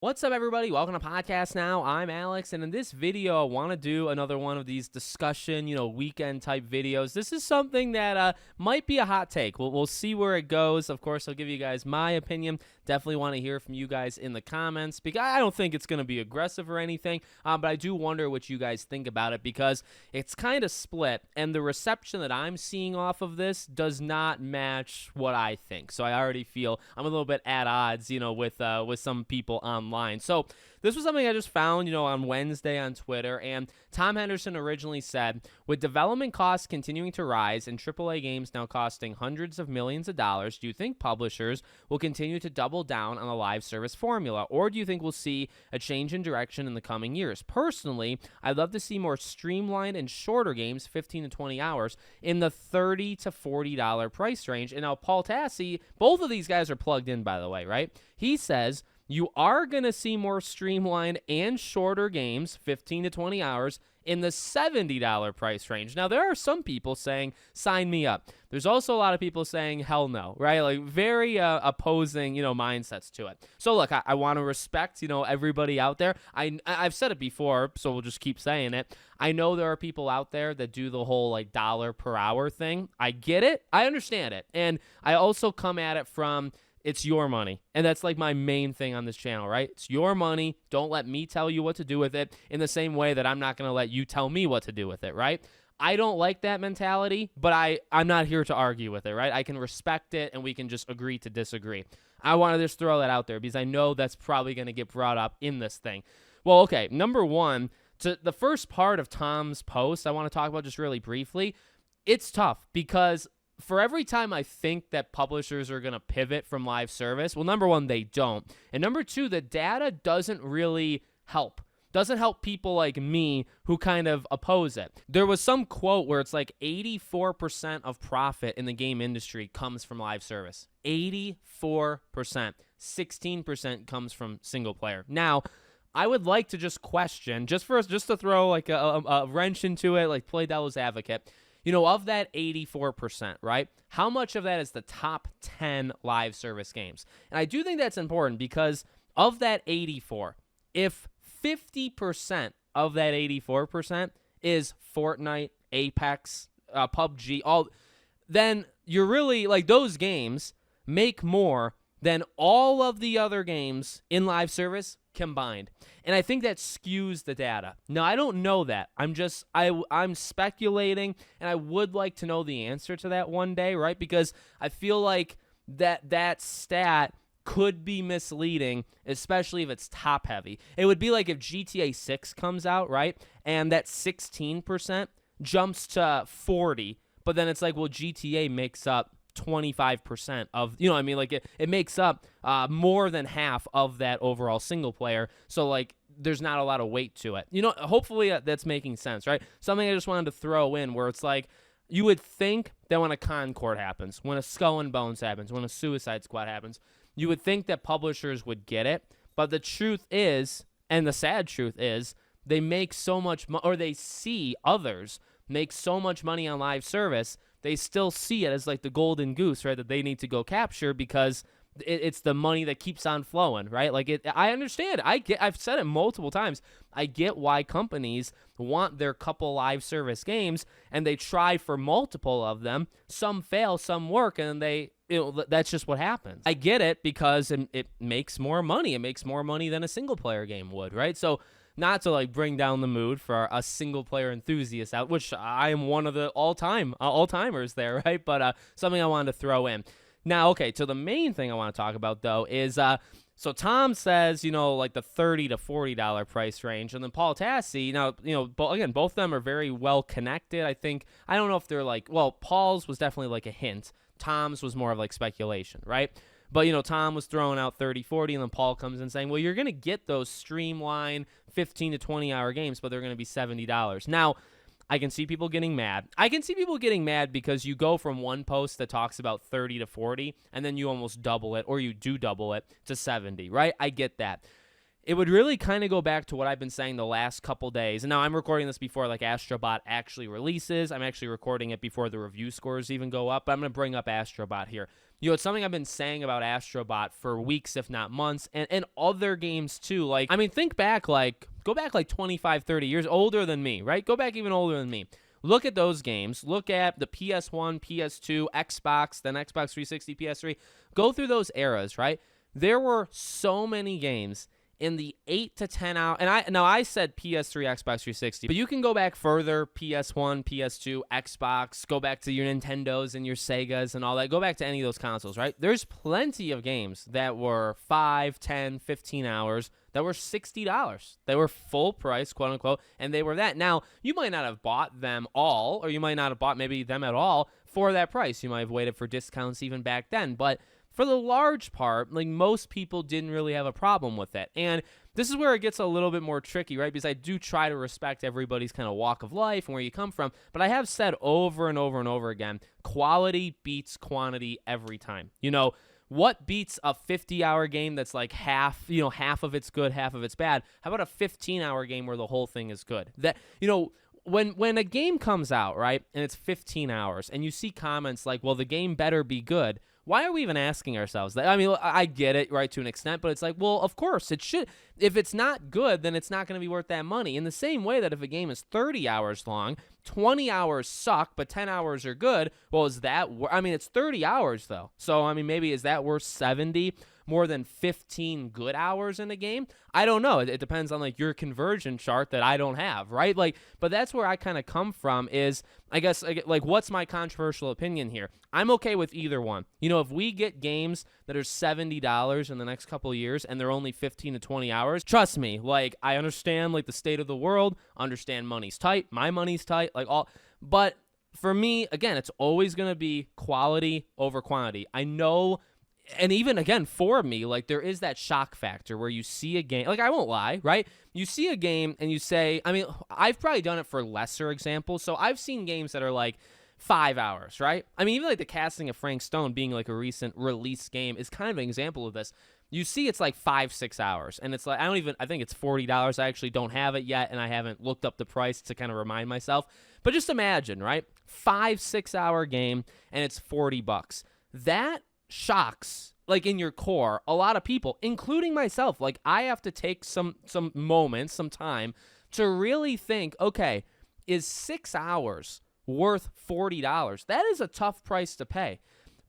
What's up, everybody? Welcome to Podcast Now. I'm Alex, and in this video, I want to do another one of these discussion, weekend type videos. This is something that might be a hot take. We'll see where it goes. Of course, I'll give you guys my opinion. Definitely want to hear from you guys in the comments because I don't think it's going to be aggressive or anything, but I do wonder what you guys think about it because it's kind of split, and the reception that I'm seeing off of this does not match what I think. So I already feel I'm a little bit at odds, with some people online. So this was something I just found, on Wednesday on Twitter, and Tom Henderson originally said, with development costs continuing to rise and AAA games now costing hundreds of millions of dollars, do you think publishers will continue to double down on the live service formula, or do you think we'll see a change in direction in the coming years? Personally, I'd love to see more streamlined and shorter games, 15 to 20 hours, in the $30 to $40 price range. And now Paul Tassi, both of these guys are plugged in, by the way, right? He says, you are going to see more streamlined and shorter games, 15 to 20 hours, in the $70 price range. Now, there are some people saying, sign me up. There's also a lot of people saying, hell no, right? Like, very opposing, mindsets to it. So, look, I want to respect, everybody out there. I've said it before, so we'll just keep saying it. I know there are people out there that do the whole, dollar per hour thing. I get it. I understand it. And I also come at it from, it's your money. And that's my main thing on this channel, right? It's your money. Don't let me tell you what to do with it in the same way that I'm not going to let you tell me what to do with it, right? I don't like that mentality, but I'm not here to argue with it, right? I can respect it and we can just agree to disagree. I want to just throw that out there because I know that's probably going to get brought up in this thing. Well, okay, number one, to the first part of Tom's post, I want to talk about just really briefly. It's tough because for every time I think that publishers are going to pivot from live service, well, number one, they don't. And number two, the data doesn't really help. Doesn't help people like me who kind of oppose it. There was some quote where it's 84% of profit in the game industry comes from live service. 84%. 16% comes from single player. Now, I would like to just question, just to throw a wrench into it, play devil's advocate. Of that 84%, right? How much of that is the top 10 live service games? And I do think that's important because of that 84, if 50% of that 84% is Fortnite, Apex, PUBG, then you're really, those games make more than all of the other games in live service combined. And I think that skews the data. Now, I don't know that. I'm speculating, and I would like to know the answer to that one day, right? Because I feel like that stat could be misleading, especially if it's top heavy. It would be like if GTA 6 comes out, right? And that 16% jumps to 40, but then it's GTA makes up 25% of, it makes up more than half of that overall single player. So there's not a lot of weight to it. Hopefully that's making sense, right? Something I just wanted to throw in where it's you would think that when a Concord happens, when a Skull and Bones happens, when a Suicide Squad happens, you would think that publishers would get it. But the truth is, and the sad truth is, they make so much or they see others make so much money on live service, they still see it as the golden goose, right, that they need to go capture because it's the money that keeps on flowing, right? I understand. I've said it multiple times. I get why companies want their couple live service games and they try for multiple of them. Some fail, some work, and that's just what happens. I get it because it makes more money. It makes more money than a single player game would, right? So not to bring down the mood for a single player enthusiast out, which I am one of the all-timers there, right? But something I wanted to throw in. Now, okay, so the main thing I want to talk about, though, is so Tom says, the $30 to $40 price range, and then Paul Tassi, now, again, both of them are very well connected. I don't know if they're Paul's was definitely a hint. Tom's was more of speculation, right? But, Tom was throwing out 30, 40, and then Paul comes in saying, well, you're going to get those streamlined 15 to 20-hour games, but they're going to be $70. Now, I can see people getting mad. I can see people getting mad because you go from one post that talks about 30 to 40, and then you almost double it, or you do double it to 70, right? I get that. it would really kind of go back to what I've been saying the last couple days. And now I'm recording this before like Astrobot actually releases. I'm actually recording it before the review scores even go up. But I'm going to bring up Astrobot here. It's something I've been saying about Astrobot for weeks, if not months, and other games too. Like, I mean, go back like 25, 30 years, older than me, right? Go back even older than me. Look at those games. Look at the PS1, PS2, Xbox, then Xbox 360, PS3. Go through those eras, right? There were so many games in the 8 to 10 hour, and I said PS3, Xbox 360, but you can go back further, PS1, PS2, Xbox, go back to your Nintendos and your Segas and all that. Go back to any of those consoles, right? There's plenty of games that were 5, 10, 15 hours that were $60. They were full price, quote unquote, and they were that. Now, you might not have bought them all, or you might not have bought maybe them at all for that price. You might have waited for discounts even back then, but for the large part, like most people didn't really have a problem with it. And this is where it gets a little bit more tricky, right? Because I do try to respect everybody's kind of walk of life and where you come from. But I have said over and over and over again, quality beats quantity every time. What beats a 50-hour game that's like half of it's good, half of it's bad? How about a 15-hour game where the whole thing is good? When a game comes out, right, and it's 15 hours, and you see comments like, well, the game better be good, why are we even asking ourselves that? I mean, I get it, right, to an extent, but it's like, well, of course, it should. If it's not good, then it's not going to be worth that money. In the same way that if a game is 30 hours long, 20 hours suck, but 10 hours are good, well, is that, it's 30 hours, though. So, I mean, maybe is that worth 70? More than 15 good hours in a game? I don't know. It depends on like your conversion chart that I don't have, right? Like, but that's where I kind of come from is, I guess, like, what's my controversial opinion here? I'm okay with either one. If we get games that are $70 in the next couple of years and they're only 15 to 20 hours, trust me, like, I understand like the state of the world, understand money's tight, my money's tight, like all, but for me, again, it's always going to be quality over quantity. I know. And even, again, for me, like, there is that shock factor where you see a game. Like, I won't lie, right? You see a game and you say, I mean, I've probably done it for lesser examples. So I've seen games that are like 5 hours, right? I mean, even like the casting of Frank Stone being like a recent release game is kind of an example of this. You see it's like 5-6 hours. And it's like, I think it's $40. I actually don't have it yet. And I haven't looked up the price to kind of remind myself. But just imagine, right? 5-6 hour game and it's $40. That shocks, like, in your core, a lot of people, including myself. Like, I have to take some moments, some time to really think, okay, is 6 hours worth $40? That is a tough price to pay.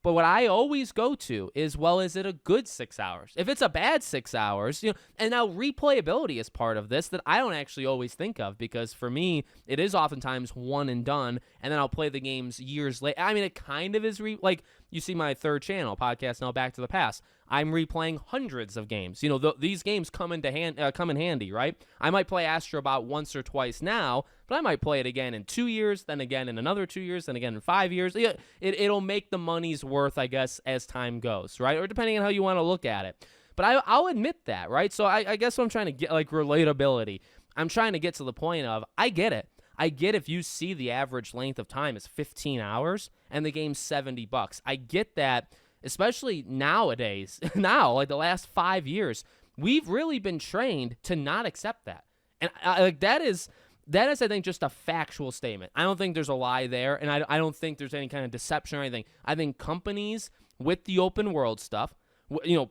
But what I always go to is, well, is it a good 6 hours? If it's a bad 6 hours, and now replayability is part of this that I don't actually always think of, because for me, it is oftentimes one and done, and then I'll play the games years later. I mean, it kind of is, like, you see my third channel, Podcast Now Back to the Past. I'm replaying hundreds of games. These games come in handy, right? I might play Astrobot once or twice now, but I might play it again in 2 years, then again in another 2 years, then again in 5 years. It'll make the money's worth, I guess, as time goes, right? Or depending on how you want to look at it. But I'll admit that, right? So I guess what I'm trying to get, like, relatability. I'm trying to get to the point of, I get it. I get if you see the average length of time is 15 hours and the game's $70. I get that, especially nowadays, like the last 5 years, we've really been trained to not accept that. And that is, I think, just a factual statement. I don't think there's a lie there, and I don't think there's any kind of deception or anything. I think companies with the open world stuff,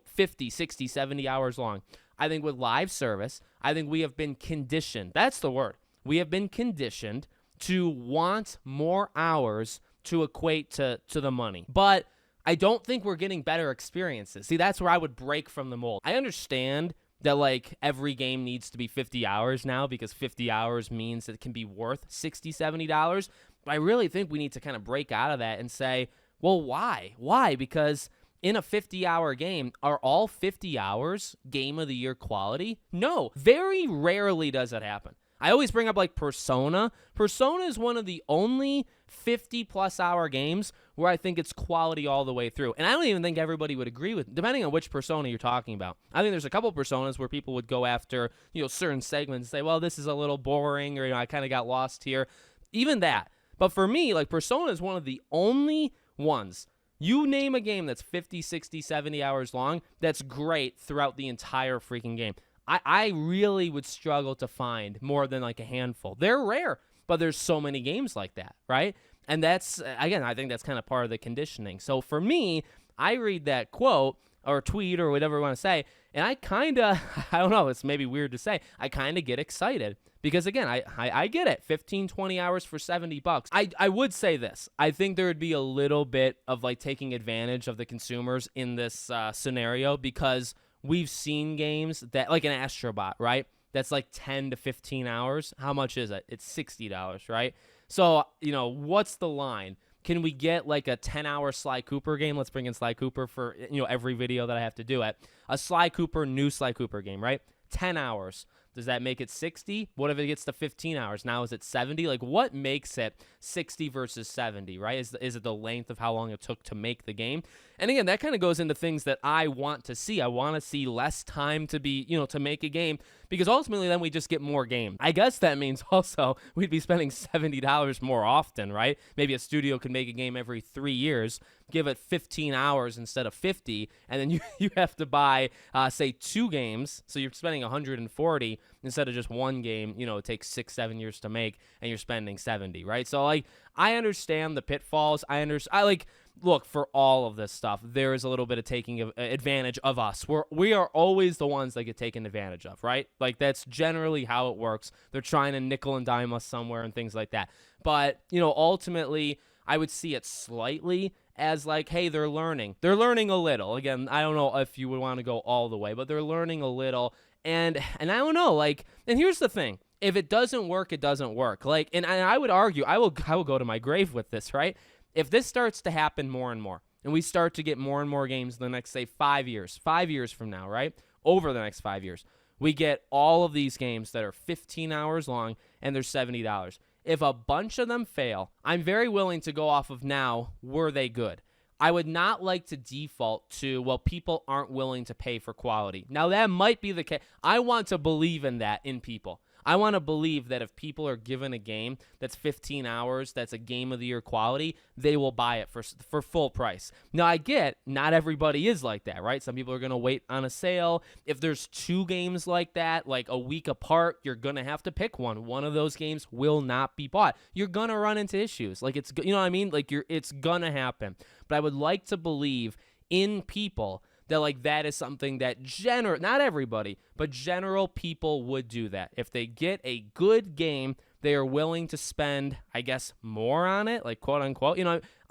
50, 60, 70 hours long, I think with live service, I think we have been conditioned. That's the word. We have been conditioned to want more hours to equate to the money. But I don't think we're getting better experiences. See, that's where I would break from the mold. I understand that, like, every game needs to be 50 hours now because 50 hours means it can be worth $60, $70. But I really think we need to kind of break out of that and say, well, why? Why? Because in a 50-hour game, are all 50 hours game of the year quality? No, very rarely does it happen. I always bring up, like, Persona. Persona is one of the only 50-plus hour games where I think it's quality all the way through. And I don't even think everybody would agree with, depending on which Persona you're talking about. I think there's a couple Personas where people would go after, certain segments and say, well, this is a little boring, or, I kind of got lost here. Even that. But for me, like, Persona is one of the only ones. You name a game that's 50, 60, 70 hours long, that's great throughout the entire freaking game. I really would struggle to find more than like a handful. They're rare, but there's so many games like that, right? And that's, again, I think that's kind of part of the conditioning. So for me, I read that quote or tweet or whatever you want to say, and I kind of, I don't know, it's maybe weird to say, I kind of get excited. Because again, I get it. 15, 20 hours for $70. I would say this. I think there would be a little bit of like taking advantage of the consumers in this scenario, because we've seen games that, like an Astrobot, right? That's like 10 to 15 hours. How much is it? It's $60, right? So, what's the line? Can we get like a 10-hour Sly Cooper game? Let's bring in Sly Cooper for, every video that I have to do it. A new Sly Cooper game, right? 10 hours. Does that make it 60? What if it gets to 15 hours? Now is it 70? Like, what makes it 60 versus 70, right? Is it the length of how long it took to make the game? And again, that kind of goes into things that I want to see. I want to see less time to be, to make a game, because ultimately then we just get more games. I guess that means also we'd be spending $70 more often, right? Maybe a studio could make a game every 3 years, give it 15 hours instead of 50, and then you have to buy, say, 2 games, so you're spending 140 instead of just one game. It takes 6-7 years to make, and you're spending 70, right? So, like, I understand the pitfalls. Look, for all of this stuff, there is a little bit of taking advantage of us. We are always the ones that get taken advantage of, right? Like, that's generally how it works. They're trying to nickel and dime us somewhere and things like that. But, ultimately, I would see it slightly as like, hey, they're learning. They're learning a little. Again, I don't know if you would want to go all the way, but they're learning a little. And I don't know, like, and here's the thing. If it doesn't work, it doesn't work. Like, and I would argue, I will go to my grave with this, right? If this starts to happen more and more, and we start to get more and more games in the next, say, 5 years from now, right? Over the next 5 years, we get all of these games that are 15 hours long and they're $70. If a bunch of them fail, I'm very willing to go off of now, were they good? I would not like to default to, well, people aren't willing to pay for quality. Now, that might be the case. I want to believe in that in people. I want to believe that if people are given a game that's 15 hours, that's a game of the year quality, they will buy it for full price. Now, I get not everybody is like that, right? Some people are going to wait on a sale. If there's 2 games like that, like a week apart, you're going to have to pick one. One of those games will not be bought. You're going to run into issues. Like, it's, you know what I mean? Like, it's going to happen. But I would like to believe in people that, like, that is something that not everybody, but general people would do that. If they get a good game, they are willing to spend, I guess, more on it, like, quote unquote.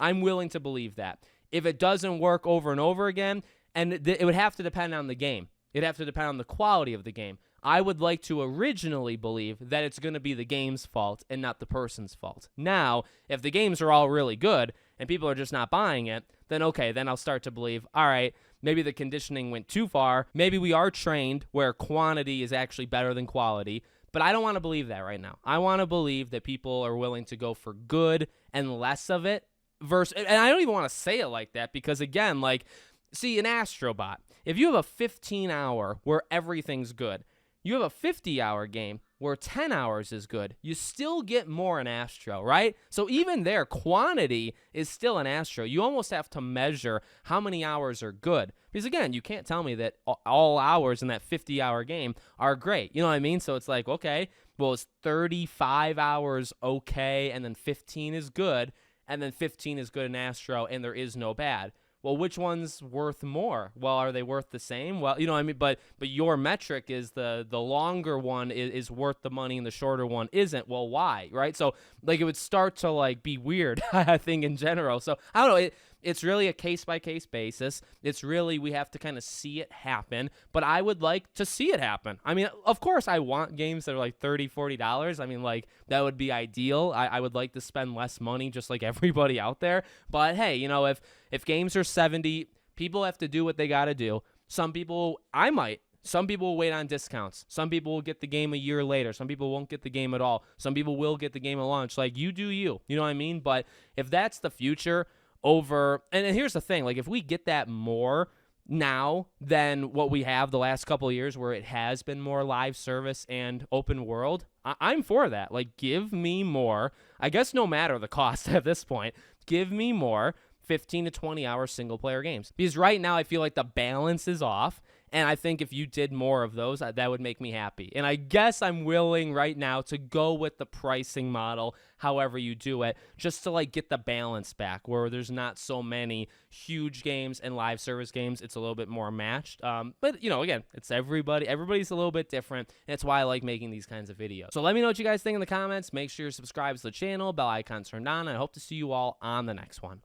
I'm willing to believe that. If it doesn't work over and over again, and it would have to depend on the game. It'd have to depend on the quality of the game. I would like to originally believe that it's going to be the game's fault and not the person's fault. Now, if the games are all really good and people are just not buying it, then okay, then I'll start to believe, all right, maybe the conditioning went too far. Maybe we are trained where quantity is actually better than quality. But I don't want to believe that right now. I want to believe that people are willing to go for good and less of it. And I don't even want to say it like that because, again, like, see, an Astrobot, if you have a 15-hour where everything's good, you have a 50-hour game where 10 hours is good, you still get more in Astro, right? So even there, quantity is still an Astro. You almost have to measure how many hours are good. Because, again, you can't tell me that all hours in that 50-hour game are great. You know what I mean? So it's like, okay, well, it's 35 hours okay, and then 15 is good, and then 15 is good in Astro, and there is no bad. Well, which one's worth more? Well, are they worth the same? Well, you know what I mean? But your metric is the longer one is worth the money and the shorter one isn't. Well, why? Right? So, like, it would start to, like, be weird, I think, in general. So, I don't know. It's really a case-by-case basis. It's really, we have to kind of see it happen. But I would like to see it happen. I mean, of course, I want games that are like $30, $40. I mean, like, that would be ideal. I would like to spend less money just like everybody out there. But, hey, you know, if games are 70, people have to do what they got to do. Some people will wait on discounts. Some people will get the game a year later. Some people won't get the game at all. Some people will get the game at launch. Like, you do you. You know what I mean? But if that's the future and here's the thing, like, if we get that more now than what we have the last couple of years where it has been more live service and open world, I'm for that. Like, give me more, I guess, no matter the cost at this point, give me more 15 to 20 hour single player games. Because right now I feel like the balance is off And I think if you did more of those, that would make me happy. And I guess I'm willing right now to go with the pricing model, however you do it, just to like get the balance back where there's not so many huge games and live service games. It's a little bit more matched. But, you know, again, it's everybody's a little bit different. And it's why I like making these kinds of videos. So let me know what you guys think in the comments. Make sure you're subscribed to the channel, bell icon turned on. And I hope to see you all on the next one.